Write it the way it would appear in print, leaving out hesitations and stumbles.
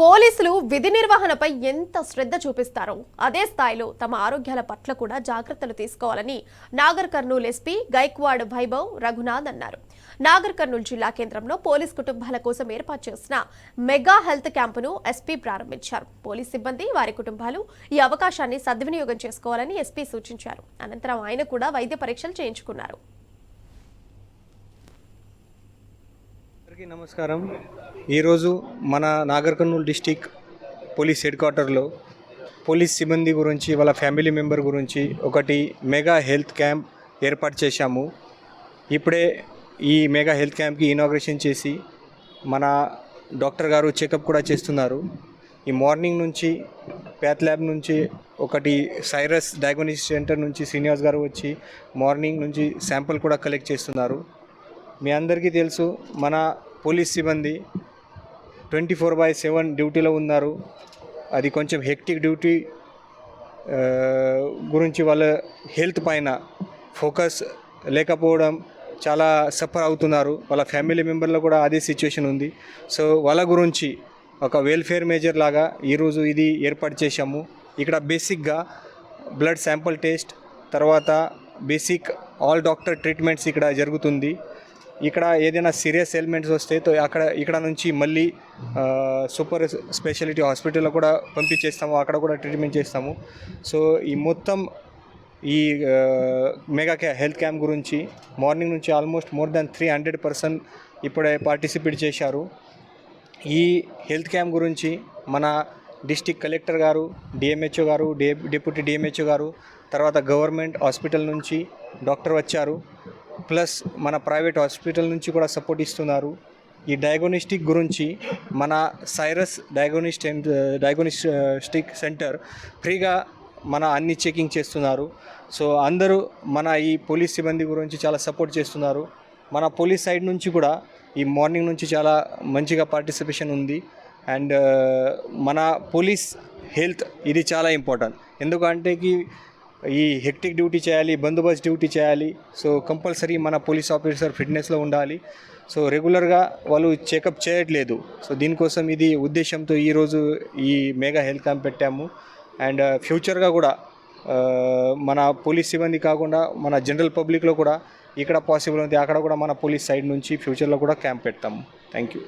పోలీసులు విధి నిర్వహణపై ఎంత శ్రద్ధ చూపిస్తారో అదే స్థాయిలో తమ ఆరోగ్యాల పట్ల కూడా జాగ్రత్తలు తీసుకోవాలని నాగర్ కర్నూల్ ఎస్పీ గైక్వాడ్ వైభవ్ రఘునాథ్ అన్నారు. నాగర్ కర్నూల్ జిల్లా కేంద్రంలో పోలీస్ కుటుంబాల కోసం ఏర్పాటు చేసిన మెగా హెల్త్ క్యాంపును ఎస్పీ ప్రారంభించారు. పోలీస్ సిబ్బంది వారి కుటుంబాలు ఈ అవకాశాన్ని సద్వినియోగం చేసుకోవాలని ఎస్పీ సూచించారు. అనంతరం ఆయన కూడా వైద్య పరీక్షలు చేయించుకున్నారు. నమస్కారం. ఈరోజు మన Nagar Kurnool district police head క్వార్టర్లో పోలీస్ సిబ్బంది గురించి వాళ్ళ ఫ్యామిలీ మెంబర్ గురించి ఒకటి మెగా హెల్త్ క్యాంప్ ఏర్పాటు చేశాము. ఇప్పుడే ఈ మెగా హెల్త్ క్యాంప్కి ఇనాగ్రేషన్ చేసి మన డాక్టర్ గారు చెకప్ కూడా చేస్తున్నారు. ఈ మార్నింగ్ నుంచి ప్యాథ్ ల్యాబ్ నుంచి ఒకటి సైరస్ డయాగ్నోస్టిక్ సెంటర్ నుంచి శ్రీనివాస్ గారు వచ్చి మార్నింగ్ నుంచి శాంపుల్ కూడా కలెక్ట్ చేస్తున్నారు. మీ అందరికీ తెలుసు, మన పోలీస్ సిబ్బంది 24/7 డ్యూటీలో ఉన్నారు. అది కొంచెం హెక్టిక్ డ్యూటీ గురించి వాళ్ళ హెల్త్ పైన ఫోకస్ లేకపోవడం చాలా సఫర్ అవుతున్నారు. వాళ్ళ ఫ్యామిలీ మెంబర్లో కూడా అదే సిచ్యువేషన్ ఉంది. సో వాళ్ళ గురించి ఒక వెల్ఫేర్ మేజర్ లాగా ఈరోజు ఇది ఏర్పాటు చేశాము. ఇక్కడ బేసిక్గా బ్లడ్ శాంపుల్ టెస్ట్, తర్వాత బేసిక్ ఆల్ డాక్టర్ ట్రీట్మెంట్స్ ఇక్కడ జరుగుతుంది. ఇక్కడ ఏదైనా సీరియస్ ఎలిమెంట్స్ వస్తే ఇక్కడ నుంచి మళ్ళీ సూపర్ స్పెషాలిటీ హాస్పిటల్లో కూడా పంపించేస్తాము, అక్కడ కూడా ట్రీట్మెంట్ చేస్తాము. సో ఈ మొత్తం ఈ మెగా హెల్త్ క్యాంప్ గురించి మార్నింగ్ నుంచి ఆల్మోస్ట్ మోర్ దాన్ 300 పర్సన్ ఇప్పుడే పార్టిసిపేట్ చేశారు. ఈ హెల్త్ క్యాంప్ గురించి మన డిస్టిక్ కలెక్టర్ గారు, డిఎంహెచ్ఓ గారు, డిప్యూటీ డిఎంహెచ్ఓ గారు, తర్వాత గవర్నమెంట్ హాస్పిటల్ నుంచి డాక్టర్ వచ్చారు, ప్లస్ మన ప్రైవేట్ హాస్పిటల్ నుంచి కూడా సపోర్ట్ ఇస్తున్నారు. ఈ డయాగ్నోస్టిక్ గురించి మన సైరస్ డయాగ్నోస్టిక్ సెంటర్ ఫ్రీగా మన అన్ని చెకింగ్ చేస్తున్నారు. సో అందరూ మన ఈ పోలీస్ సిబ్బంది గురించి చాలా సపోర్ట్ చేస్తున్నారు. మన పోలీస్ సైడ్ నుంచి కూడా ఈ మార్నింగ్ నుంచి చాలా మంచిగా పార్టిసిపేషన్ ఉంది. అండ్ మన పోలీస్ హెల్త్ ఇది చాలా ఇంపార్టెంట్. ఎందుకంటే ఈ హెక్టిక్ డ్యూటీ చేయాలి, బందోబస్తు డ్యూటీ చేయాలి. సో కంపల్సరీ మన పోలీస్ ఆఫీసర్ ఫిట్నెస్లో ఉండాలి. సో రెగ్యులర్గా వాళ్ళు చెకప్ చేయట్లేదు. సో దీనికోసం ఇది ఉద్దేశంతో ఈరోజు ఈ మెగా హెల్త్ క్యాంప్ పెట్టాము. అండ్ ఫ్యూచర్గా కూడా మన పోలీస్ సిబ్బంది కాకుండా మన జనరల్ పబ్లిక్లో కూడా ఇక్కడ పాసిబుల్ ఉంది, అక్కడ కూడా మన పోలీస్ సైడ్ నుంచి ఫ్యూచర్లో కూడా క్యాంప్ పెడతాము. Thank you.